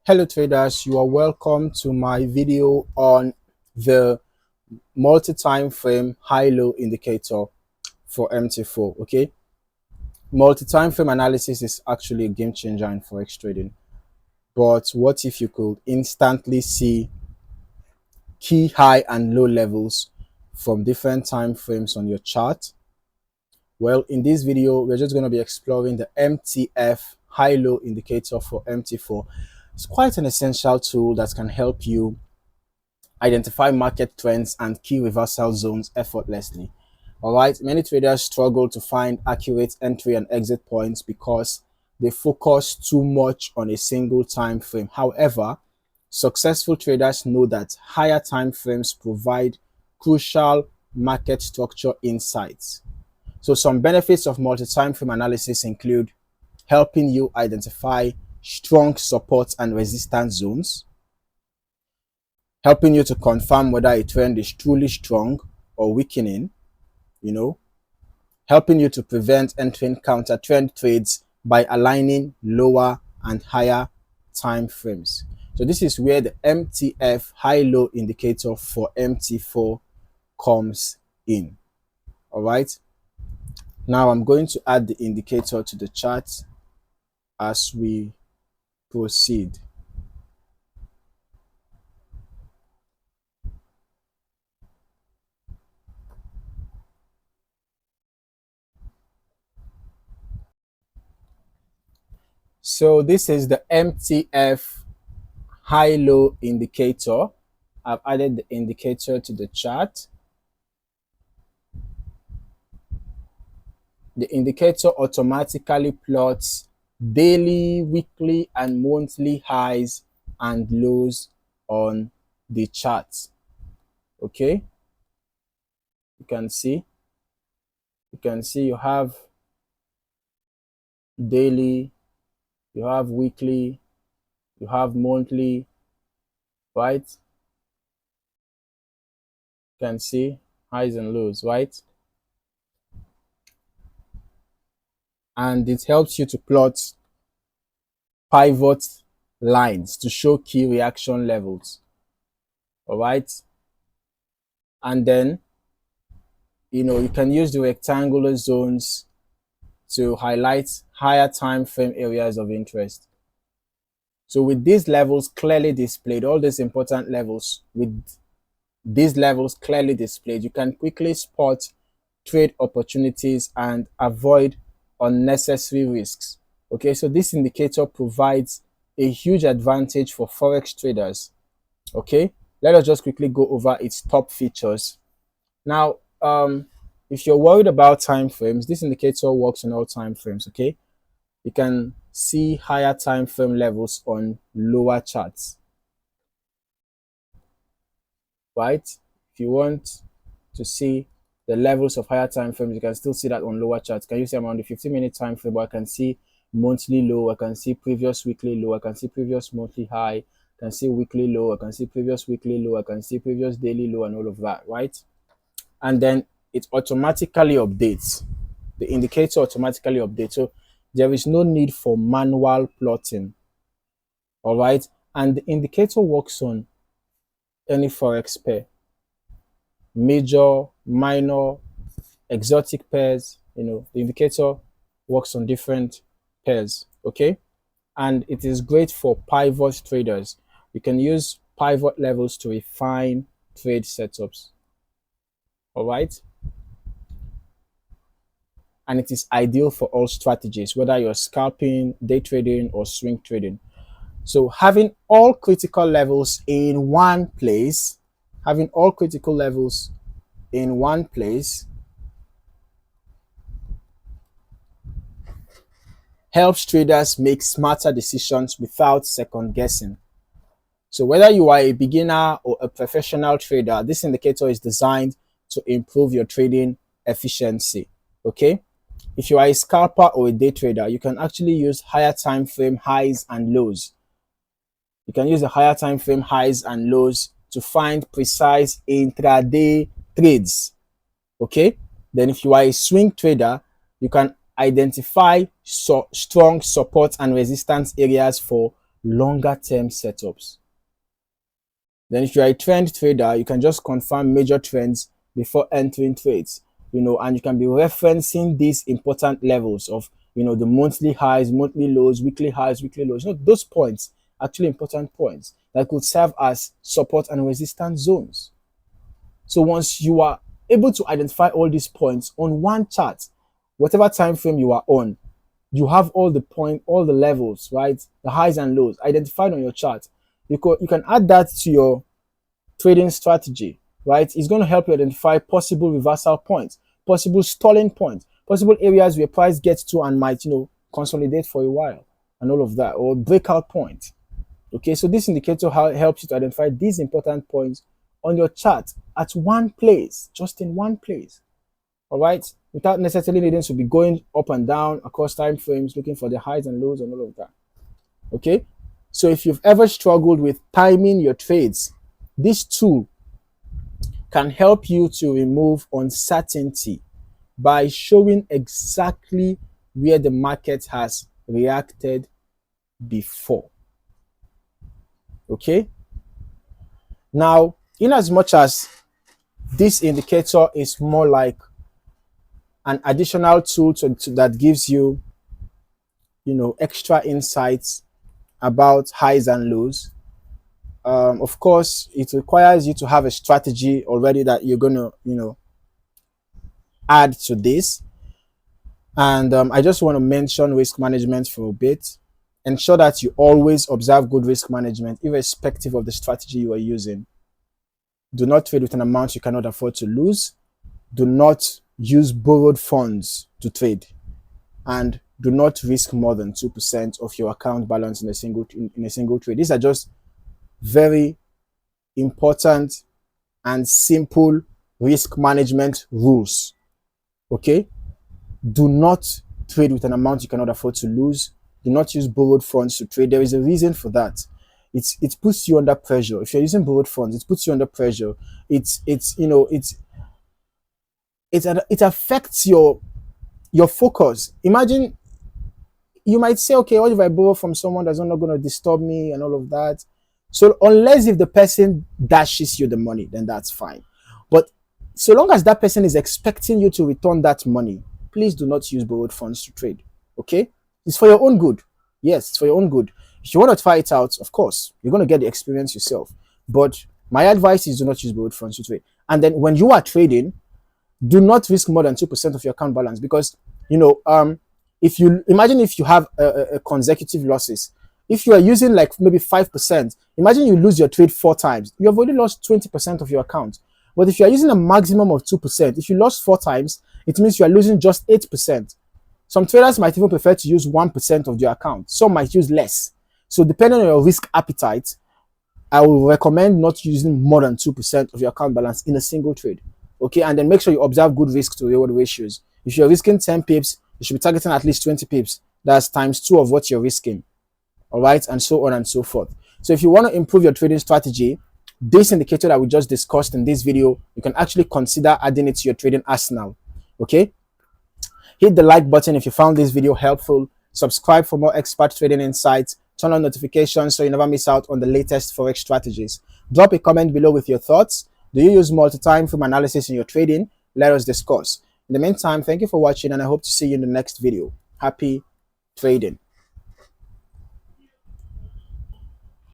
Hello traders, you are welcome to my video on the multi-time frame high-low indicator for MT4. Okay, multi-time frame analysis is actually a game changer in Forex trading. But what if you could instantly see key high and low levels from different time frames on your chart? Well, in this video, we're just going to be exploring the MTF High Low Indicator for MT4. It's quite an essential tool that can help you identify market trends and key reversal zones effortlessly. All right, many traders struggle to find accurate entry and exit points because they focus too much on a single time frame. However, successful traders know that higher time frames provide crucial market structure insights. So some benefits of multi-time frame analysis include helping you identify strong support and resistance zones, helping you to confirm whether a trend is truly strong or weakening, helping you to prevent entering counter trend trades by aligning lower and higher time frames. So this is where the MTF high low indicator for MT4 comes in. All right. Now I'm going to add the indicator to the chart as we proceed. So this is the MTF high low indicator. I've added the indicator to the chart. The indicator automatically plots daily, weekly, and monthly highs and lows on the chart. Okay, you can see you have daily, you have weekly, you have monthly, right? You can see highs and lows, right? And it helps you to plot pivot lines to show key reaction levels. All right. And then, you can use the rectangular zones to highlight higher time frame areas of interest. So with these levels clearly displayed, all these important levels, with these levels clearly displayed, you can quickly spot trade opportunities and avoid unnecessary risks. Okay, so this indicator provides a huge advantage for Forex traders. Okay, let us just quickly go over its top features. Now, if you're worried about time frames, this indicator works on all time frames. Okay, you can see higher time frame levels on lower charts, right? If you want to see the levels of higher time frames, you can still see that on lower charts. Can you see I'm on the 15-minute time frame, but I can see monthly low, I can see previous weekly low, I can see previous monthly high, I can see weekly low, I can see previous weekly low, I can see previous daily low, and all of that, right? And then it automatically updates. The indicator automatically updates. So there is no need for manual plotting. All right. And the indicator works on any Forex pair, major, minor, exotic pairs. The indicator works on different pairs. Okay. And it is great for pivot traders. You can use pivot levels to refine trade setups. All right. And it is ideal for all strategies, whether you're scalping, day trading, or swing trading. So having all critical levels in one place, helps traders make smarter decisions without second guessing. So whether you are a beginner or a professional trader, this indicator is designed to improve your trading efficiency. Okay. If you are a scalper or a day trader, you can actually use higher time frame highs and lows. You can use the higher time frame highs and lows to find precise intraday trades. Okay. Then if you are a swing trader, you can identify strong support and resistance areas for longer term setups. Then if you're a trend trader, you can just confirm major trends before entering trades, and you can be referencing these important levels of, the monthly highs, monthly lows, weekly highs, weekly lows. Those points, actually important points that could serve as support and resistance zones. So once you are able to identify all these points on one chart, whatever time frame you are on, you have all the levels, right? The highs and lows identified on your chart. You can add that to your trading strategy, right? It's going to help you identify possible reversal points, possible stalling points, possible areas where price gets to and might, consolidate for a while and all of that, or breakout points. Okay, so this indicator helps you to identify these important points on your chart at one place, just in one place. All right, without necessarily needing to be going up and down across time frames, looking for the highs and lows and all of that. Okay, so if you've ever struggled with timing your trades, this tool can help you to remove uncertainty by showing exactly where the market has reacted before. Okay, now in as much as this indicator is more like an additional tool that gives you, extra insights about highs and lows. Of course, it requires you to have a strategy already that you're going to, add to this. And I just want to mention risk management for a bit. Ensure that you always observe good risk management, irrespective of the strategy you are using. Do not trade with an amount you cannot afford to lose. Do not use borrowed funds to trade, and do not risk more than 2% of your account balance in a single trade. These are just very important and simple risk management rules. Okay, do not trade with an amount you cannot afford to lose. Do not use borrowed funds to trade. There is a reason for that. It puts you under pressure. If you're using borrowed funds, it puts you under pressure. It affects your focus. Imagine, you might say, okay, what if I borrow from someone that's not going to disturb me and all of that? So unless if the person dashes you the money, then that's fine. But so long as that person is expecting you to return that money, please do not use borrowed funds to trade. Okay, it's for your own good. Yes, it's for your own good. If you want to try it out, of course, you're going to get the experience yourself. But my advice is do not use borrowed funds to trade. And then when you are trading, do not risk more than 2% of your account balance, because if you imagine, if you have a consecutive losses, if you are using like maybe 5%, imagine you lose your trade 4 times, you have already lost 20% of your account. But if you are using a maximum of 2%, if you lost 4 times, it means you are losing just 8%. Some traders might even prefer to use 1% of their account. Some might use less. So depending on your risk appetite, I will recommend not using more than 2% of your account balance in a single trade. Okay, and then make sure you observe good risk to reward ratios. If you're risking 10 pips, you should be targeting at least 20 pips. That's times 2 of what you're risking. All right, and so on and so forth. So if you want to improve your trading strategy, this indicator that we just discussed in this video, you can actually consider adding it to your trading arsenal. Okay, hit the like button if you found this video helpful. Subscribe for more expert trading insights. Turn on notifications so you never miss out on the latest Forex strategies. Drop a comment below with your thoughts. Do you use multi-time frame analysis in your trading? Let us discuss. In the meantime, thank you for watching, and I hope to see you in the next video. Happy trading.